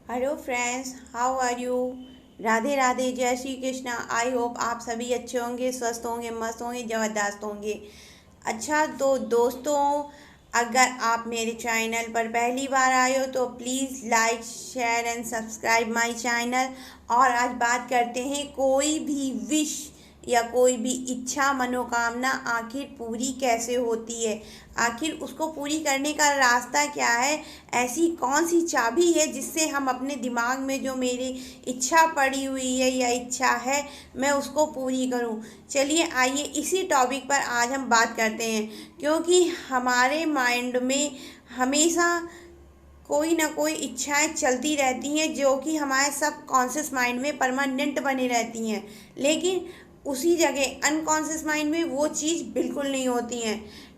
Hello friends, how are you. Radhe Radhe, जय Shri Krishna. I hope आप सभी अच्छे होंगे, स्वस्थ होंगे, मस्त होंगे, ज़बरदस्त होंगे। अच्छा तो दोस्तों, अगर आप मेरे चैनल पर पहली बार आए हो तो please like share and subscribe my channel. और आज बात करते हैं कोई भी विश या कोई भी इच्छा मनोकामना आखिर पूरी कैसे होती है। आखिर उसको पूरी करने का रास्ता क्या है। ऐसी कौन सी चाबी है जिससे हम अपने दिमाग में जो मेरी इच्छा पड़ी हुई है या इच्छा है मैं उसको पूरी करूं। चलिए आइए इसी टॉपिक पर आज हम बात करते हैं, क्योंकि हमारे माइंड में हमेशा कोई ना कोई इच्छाएं चलती रहती हैं जो कि हमारे सब कॉन्शियस माइंड में परमानेंट बनी रहती हैं, लेकिन उसी जगह अनकॉन्शियस माइंड में वो चीज़ बिल्कुल नहीं होती हैं।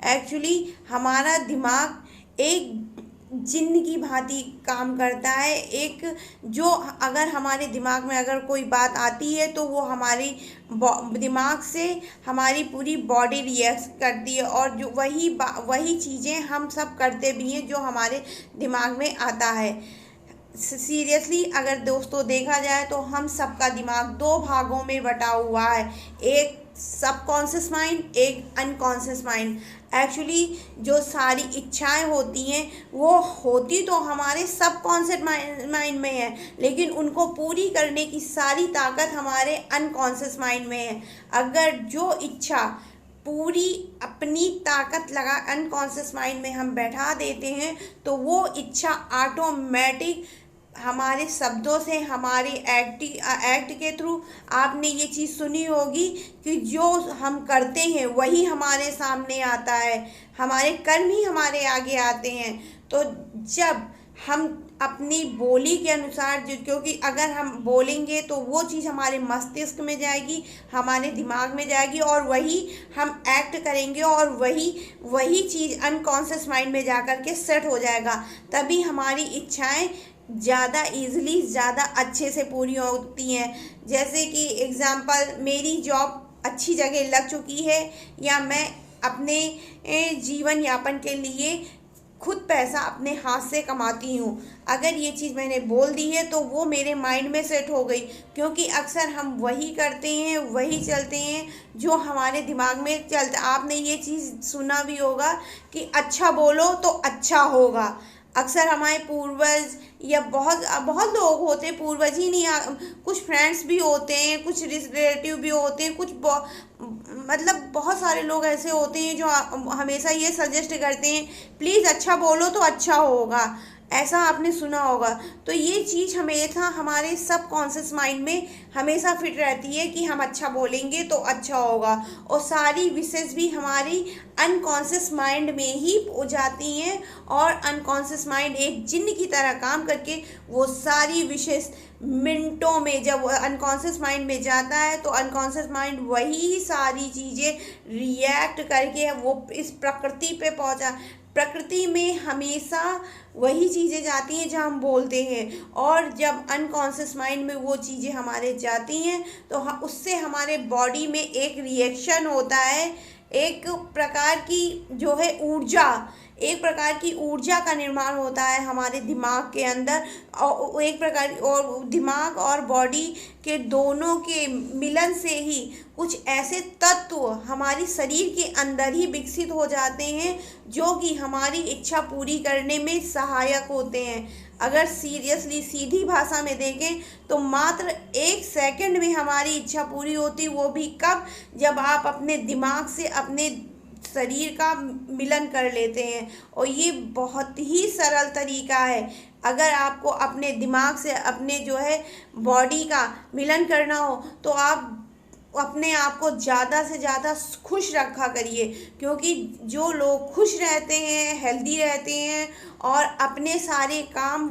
एक्चुअली हमारा दिमाग एक जिन्न की भांति काम करता है। एक जो अगर हमारे दिमाग में अगर कोई बात आती है तो वो हमारी दिमाग से हमारी पूरी बॉडी रिएक्ट करती है, और जो वही चीज़ें हम सब करते भी हैं जो हमारे दिमाग में आता है। सीरियसली अगर दोस्तों देखा जाए तो हम सबका दिमाग दो भागों में बटा हुआ है, एक सबकॉन्शियस माइंड, एक अनकॉन्शियस माइंड। एक्चुअली जो सारी इच्छाएं होती हैं वो होती तो हमारे सबकॉन्शियस माइंड में है, लेकिन उनको पूरी करने की सारी ताकत हमारे अनकॉन्शियस माइंड में है। अगर जो इच्छा पूरी अपनी ताकत लगा अनकॉन्शियस माइंड में हम बैठा देते हैं तो वो इच्छा ऑटोमेटिक हमारे शब्दों से, हमारे एक्ट के थ्रू, आपने ये चीज़ सुनी होगी कि जो हम करते हैं वही हमारे सामने आता है, हमारे कर्म ही हमारे आगे आते हैं। तो जब हम अपनी बोली के अनुसार जो, क्योंकि अगर हम बोलेंगे तो वो चीज़ हमारे मस्तिष्क में जाएगी, हमारे दिमाग में जाएगी, और वही हम एक्ट करेंगे और वही वही चीज़ अनकॉन्शियस माइंड में जा कर के सेट हो जाएगा। तभी हमारी इच्छाएं ज़्यादा ईज़िली, ज़्यादा अच्छे से पूरी होती हैं। जैसे कि एग्ज़ाम्पल, मेरी जॉब अच्छी जगह लग चुकी है या मैं अपने जीवन यापन के लिए खुद पैसा अपने हाथ से कमाती हूँ। अगर ये चीज़ मैंने बोल दी है तो वो मेरे माइंड में सेट हो गई, क्योंकि अक्सर हम वही करते हैं, वही चलते हैं जो हमारे दिमाग में चलता। आपने ये चीज़ सुना भी होगा कि अच्छा बोलो तो अच्छा होगा। अक्सर हमारे पूर्वज या बहुत बहुत लोग होते हैं, पूर्वज ही नहीं, कुछ फ्रेंड्स भी होते हैं, कुछ रिलेटिव भी होते हैं, कुछ मतलब बहुत सारे लोग ऐसे होते हैं जो हमेशा ये सजेस्ट करते हैं प्लीज़ अच्छा बोलो तो अच्छा होगा। ऐसा आपने सुना होगा। तो ये चीज़ हमेशा हमारे सब कॉन्शियस माइंड में हमेशा फिट रहती है कि हम अच्छा बोलेंगे तो अच्छा होगा, और सारी विशेष भी हमारी अनकॉन्शियस माइंड में ही हो जाती हैं, और अनकॉन्शियस माइंड एक जिन्न की तरह काम करके वो सारी विशेष मिनटों में, जब अनकॉन्शियस माइंड में जाता है तो अनकॉन्शियस माइंड वही सारी चीज़ें रिएक्ट करके वो इस प्रकृति पे पहुंचा। प्रकृति में हमेशा वही चीज़ें जाती हैं जो हम बोलते हैं, और जब अनकॉन्शियस माइंड में वो चीज़ें हमारे जाती हैं तो उससे हमारे बॉडी में एक रिएक्शन होता है, एक प्रकार की जो है ऊर्जा, एक प्रकार की ऊर्जा का निर्माण होता है हमारे दिमाग के अंदर। और एक प्रकार, और दिमाग और बॉडी के दोनों के मिलन से ही कुछ ऐसे तत्व हमारी शरीर के अंदर ही विकसित हो जाते हैं जो कि हमारी इच्छा पूरी करने में सहायक होते हैं। अगर सीरियसली सीधी भाषा में देखें तो मात्र 1 सेकंड में हमारी इच्छा पूरी होती, वो भी कब, जब आप अपने दिमाग से अपने शरीर का मिलन कर लेते हैं। और ये बहुत ही सरल तरीका है। अगर आपको अपने दिमाग से अपने जो है बॉडी का मिलन करना हो तो आप अपने आप को ज़्यादा से ज़्यादा खुश रखा करिए, क्योंकि जो लोग खुश रहते हैं, हेल्दी रहते हैं और अपने सारे काम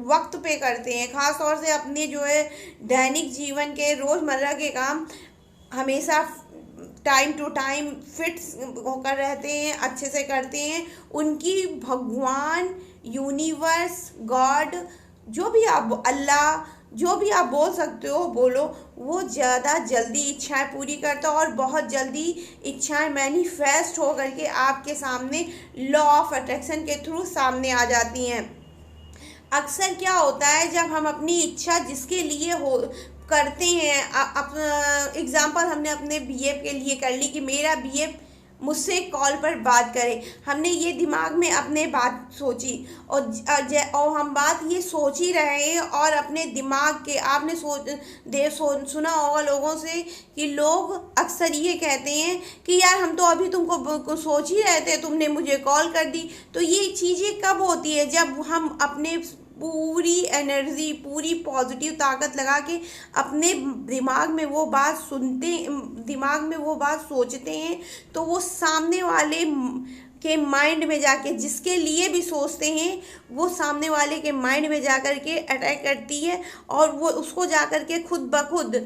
वक्त पे करते हैं, ख़ास तौर से अपने जो है दैनिक जीवन के रोज़मर्रा के काम हमेशा टाइम टू टाइम फिट होकर रहते हैं, अच्छे से करते हैं, उनकी भगवान, यूनिवर्स, गॉड, जो भी आप, अल्लाह, जो भी आप बोल सकते हो बोलो, वो ज़्यादा जल्दी इच्छाएं पूरी करता है और बहुत जल्दी इच्छाएं मैनिफेस्ट हो करके आपके सामने लॉ ऑफ अट्रैक्शन के थ्रू सामने आ जाती हैं। अक्सर क्या होता है, जब हम अपनी इच्छा जिसके लिए हो करते हैं, एग्जाम्पल हमने अपने बीएफ के लिए कर ली कि मेरा बीएफ मुझसे कॉल पर बात करे, हमने ये दिमाग में अपने बात सोची, और हम बात ये सोच ही रहे हैं, और अपने दिमाग के आपने सुना होगा लोगों से कि लोग अक्सर ये कहते हैं कि यार हम तो अभी तुमको सोच ही रहे थे, तुमने मुझे कॉल कर दी। तो ये चीज़ें कब होती है, जब हम अपने पूरी एनर्जी, पूरी पॉजिटिव ताकत लगा के अपने दिमाग में वो बात दिमाग में वो बात सोचते हैं, तो वो सामने वाले के माइंड में जाके, जिसके लिए भी सोचते हैं, वो सामने वाले के माइंड में जाकर के अटैक करती है, और वो उसको जाकर के खुद ब खुद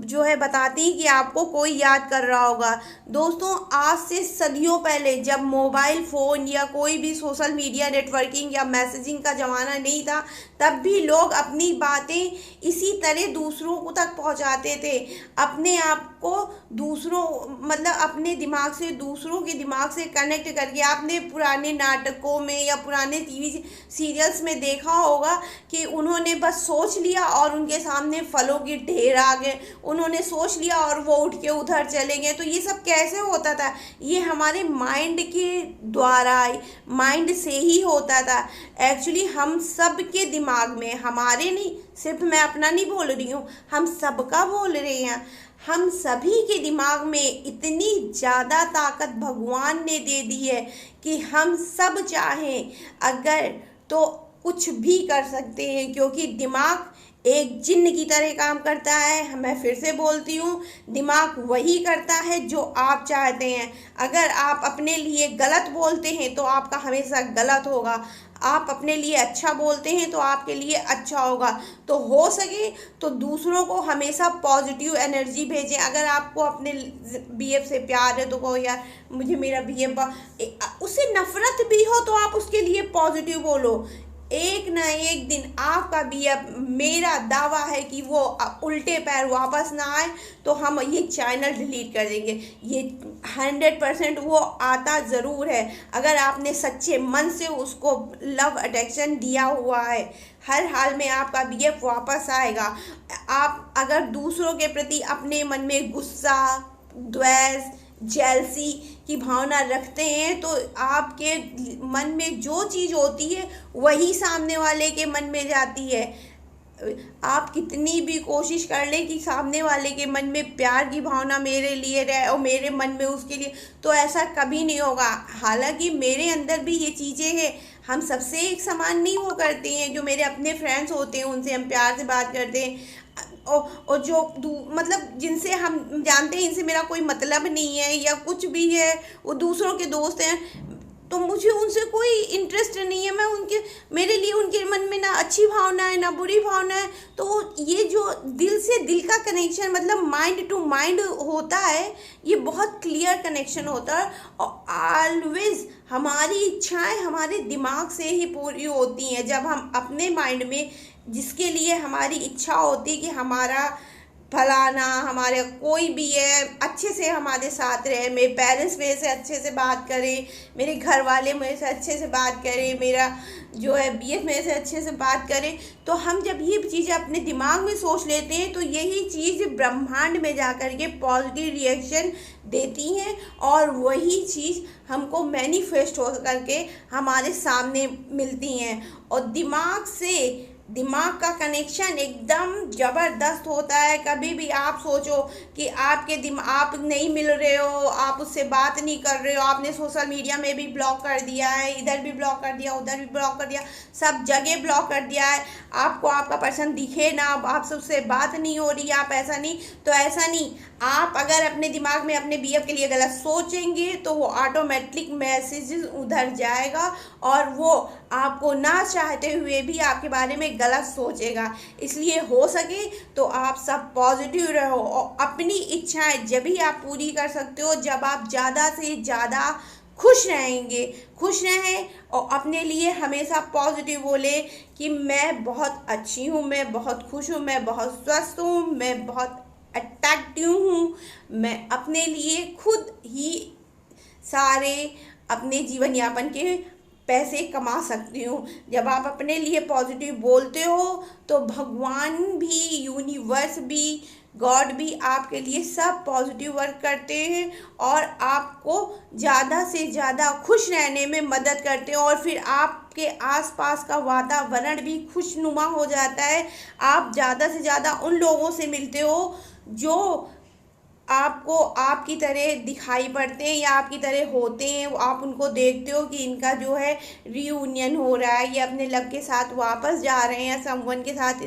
जो है बताती कि आपको कोई याद कर रहा होगा। दोस्तों, आज से सदियों पहले जब मोबाइल फ़ोन या कोई भी सोशल मीडिया नेटवर्किंग या मैसेजिंग का ज़माना नहीं था, तब भी लोग अपनी बातें इसी तरह दूसरों को तक पहुंचाते थे, अपने आप को दूसरों मतलब अपने दिमाग से दूसरों के दिमाग से कनेक्ट करके। आपने पुराने नाटकों में या पुराने टीवी सीरियल्स में देखा होगा कि उन्होंने बस सोच लिया और उनके सामने फलों की ढेर आ गए, उन्होंने सोच लिया और वो उठ के उधर चले गए। तो ये सब कैसे होता था? ये हमारे माइंड के द्वारा, माइंड से ही होता था। एक्चुअली हम सब के दिमाग में, हमारे नहीं, सिर्फ मैं अपना नहीं बोल रही हूँ, हम सबका बोल रहे हैं, हम सभी के दिमाग में इतनी ज़्यादा ताकत भगवान ने दे दी है कि हम सब चाहें अगर तो कुछ भी कर सकते हैं, क्योंकि दिमाग एक जिन्न की तरह काम करता है। मैं फिर से बोलती हूँ, दिमाग वही करता है जो आप चाहते हैं। अगर आप अपने लिए गलत बोलते हैं तो आपका हमेशा गलत होगा, आप अपने लिए अच्छा बोलते हैं तो आपके लिए अच्छा होगा। तो हो सके तो दूसरों को हमेशा पॉजिटिव एनर्जी भेजें। अगर आपको अपने बीएफ से प्यार है तो कहो यार मुझे मेरा बीएफ, उससे नफरत भी हो तो आप उसके लिए पॉजिटिव बोलो। एक ना एक दिन आपका बीएफ, मेरा दावा है कि वो उल्टे पैर वापस ना आए तो हम ये चैनल डिलीट कर देंगे। ये 100% वो आता ज़रूर है, अगर आपने सच्चे मन से उसको लव अटेंशन दिया हुआ है। हर हाल में आपका बीएफ वापस आएगा। आप अगर दूसरों के प्रति अपने मन में गुस्सा, द्वेष, जेलसी की भावना रखते हैं तो आपके मन में जो चीज़ होती है वही सामने वाले के मन में जाती है। आप कितनी भी कोशिश कर लें कि सामने वाले के मन में प्यार की भावना मेरे लिए रहे और मेरे मन में उसके लिए, तो ऐसा कभी नहीं होगा। हालांकि मेरे अंदर भी ये चीज़ें हैं, हम सबसे एक समान नहीं वो करते हैं। जो मेरे अपने फ्रेंड्स होते हैं उनसे हम प्यार से बात करते हैं, और जो मतलब जिनसे हम जानते हैं इनसे मेरा कोई मतलब नहीं है या कुछ भी है, वो दूसरों के दोस्त हैं, तो मुझे उनसे कोई इंटरेस्ट नहीं है। मेरे लिए उनके मन में ना अच्छी भावना है ना बुरी भावना है। तो ये जो दिल से दिल का कनेक्शन, मतलब माइंड टू माइंड होता है, ये बहुत क्लियर कनेक्शन होता है। और ऑलवेज हमारी इच्छाएं हमारे दिमाग से ही पूरी होती हैं। जब हम अपने माइंड में जिसके लिए हमारी इच्छा होती है कि हमारा फलाना, हमारे कोई भी है अच्छे से हमारे साथ रहे, मेरे पेरेंट्स मेरे से अच्छे से बात करें, मेरे घर वाले मेरे से अच्छे से बात करें, मेरा जो है बीएफ मेरे से अच्छे से बात करें, तो हम जब ये चीज़ें अपने दिमाग में सोच लेते हैं तो यही चीज़ ब्रह्मांड में जा कर के पॉजिटिव रिएक्शन देती हैं, और वही चीज़ हमको मैनिफेस्ट हो करके हमारे सामने मिलती हैं। और दिमाग का कनेक्शन एकदम ज़बरदस्त होता है। कभी भी आप सोचो कि आप नहीं मिल रहे हो, आप उससे बात नहीं कर रहे हो, आपने सोशल मीडिया में भी ब्लॉक कर दिया है, इधर भी ब्लॉक कर दिया, उधर भी ब्लॉक कर दिया, सब जगह ब्लॉक कर दिया है, आपको आपका पर्सन दिखे ना, आपसे उससे बात नहीं हो रही, आप ऐसा नहीं, तो ऐसा नहीं। आप अगर अपने दिमाग में अपने बीएफ के लिए गलत सोचेंगे तो वो ऑटोमेटिक मैसेज उधर जाएगा और वो आपको ना चाहते हुए भी आपके बारे में गलत सोचेगा। इसलिए हो सके तो आप सब पॉजिटिव रहो, और अपनी इच्छाएं जब भी आप पूरी कर सकते हो जब आप ज़्यादा से ज़्यादा खुश रहेंगे। खुश रहें और अपने लिए हमेशा पॉजिटिव बोले कि मैं बहुत अच्छी हूँ, मैं बहुत खुश हूँ, मैं बहुत स्वस्थ हूँ, मैं बहुत अट्रैक्टिव हूँ, मैं अपने लिए खुद ही सारे अपने जीवन यापन के पैसे कमा सकती हूँ। जब आप अपने लिए पॉजिटिव बोलते हो तो भगवान भी, यूनिवर्स भी, गॉड भी आपके लिए सब पॉजिटिव वर्क करते हैं और आपको ज़्यादा से ज़्यादा खुश रहने में मदद करते हैं, और फिर आपके आसपास का वातावरण भी खुशनुमा हो जाता है। आप ज़्यादा से ज़्यादा उन लोगों से मिलते हो जो आपको आपकी तरह दिखाई पड़ते हैं या आपकी तरह होते हैं। आप उनको देखते हो कि इनका जो है रियूनियन हो रहा है, ये अपने लव के साथ वापस जा रहे हैं, समवन के साथ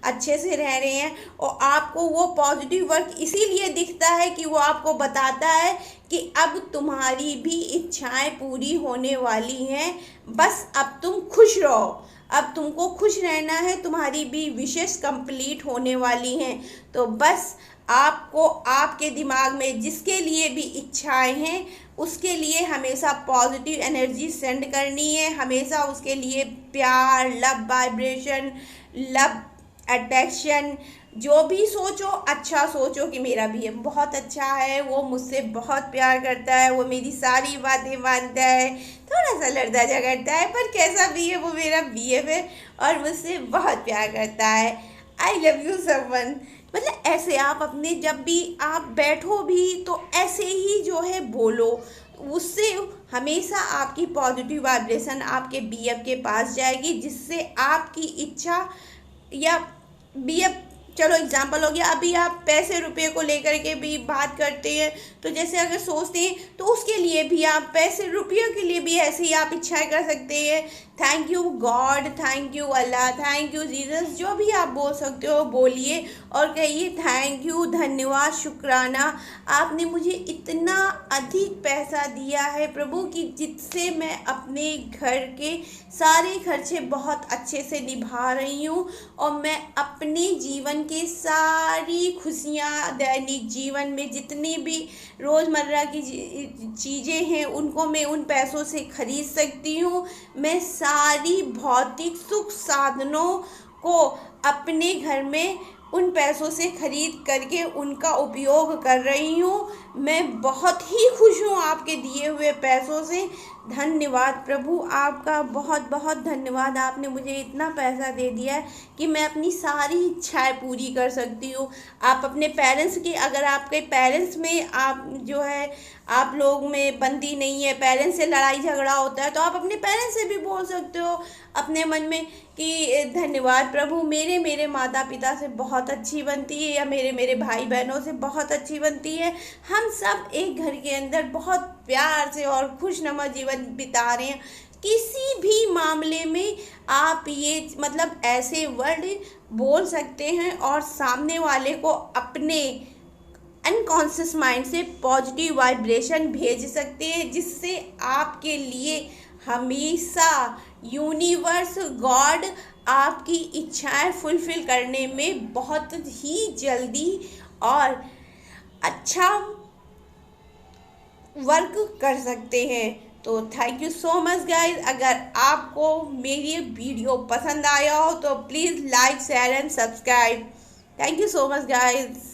अच्छे से रह रहे हैं, और आपको वो पॉजिटिव वर्क इसीलिए दिखता है कि वो आपको बताता है कि अब तुम्हारी भी इच्छाएं पूरी होने वाली हैं, बस अब तुम खुश रहो। अब तुमको खुश रहना है, तुम्हारी भी विशेष कंप्लीट होने वाली हैं। तो बस आपको आपके दिमाग में जिसके लिए भी इच्छाएं हैं उसके लिए हमेशा पॉजिटिव एनर्जी सेंड करनी है, हमेशा उसके लिए प्यार, लव वाइब्रेशन, लव अट्रैक्शन, जो भी सोचो अच्छा सोचो कि मेरा बीएफ बहुत अच्छा है, वो मुझसे बहुत प्यार करता है, वो मेरी सारी बातें मानता है, थोड़ा सा लड़ता झगड़ता है पर कैसा भी है वो मेरा बीएफ है और मुझसे बहुत प्यार करता है। I love you someone. मतलब ऐसे आप अपने जब भी आप बैठो भी तो ऐसे ही जो है बोलो, उससे हमेशा आपकी पॉजिटिव वाइब्रेशन आपके बीएफ के पास जाएगी, जिससे आपकी इच्छा या बीएफ, चलो एग्जाम्पल हो गया, अभी आप पैसे रुपए को लेकर के भी बात करते हैं तो जैसे अगर सोचते हैं तो उसके लिए भी आप पैसे रुपयों के लिए भी ऐसे ही आप इच्छाएं कर सकते हैं। Thank you God, thank you Allah, thank you Jesus, जो भी आप बोल सकते हो बोलिए और कहिए थैंक यू, धन्यवाद, शुक्राना, आपने मुझे इतना अधिक पैसा दिया है प्रभु कि जिससे मैं अपने घर के सारे खर्चे बहुत अच्छे से निभा रही हूँ और मैं अपने जीवन के सारी खुशियाँ, दैनिक जीवन में जितनी भी रोज़मर्रा की चीज़ें हैं उनको मैं उन पैसों से खरीद सकती हूँ। मैं सारी भौतिक सुख साधनों को अपने घर में उन पैसों से खरीद करके उनका उपयोग कर रही हूँ। मैं बहुत ही खुश हूँ आपके दिए हुए पैसों से। धन्यवाद प्रभु, आपका बहुत बहुत धन्यवाद, आपने मुझे इतना पैसा दे दिया है कि मैं अपनी सारी इच्छाएं पूरी कर सकती हूँ। आप अपने पेरेंट्स की, अगर आपके पेरेंट्स में आप जो है आप लोग में बनती नहीं है, पेरेंट्स से लड़ाई झगड़ा होता है, तो आप अपने पेरेंट्स से भी बोल सकते हो अपने मन में कि धन्यवाद प्रभु, मेरे माता पिता से बहुत अच्छी बनती है या मेरे भाई बहनों से बहुत अच्छी बनती है। हम सब एक घर के अंदर बहुत प्यार से और खुशनुमा जीवन बिता रहे हैं। किसी भी मामले में आप ये मतलब ऐसे वर्ड बोल सकते हैं और सामने वाले को अपने अनकॉन्शियस माइंड से पॉजिटिव वाइब्रेशन भेज सकते हैं, जिससे आपके लिए हमेशा यूनिवर्स, गॉड आपकी इच्छाएं फुलफिल करने में बहुत ही जल्दी और अच्छा वर्क कर सकते हैं। तो thank you so much guys. अगर आपको मेरी वीडियो पसंद आया हो तो please like, share and subscribe. Thank you so much guys.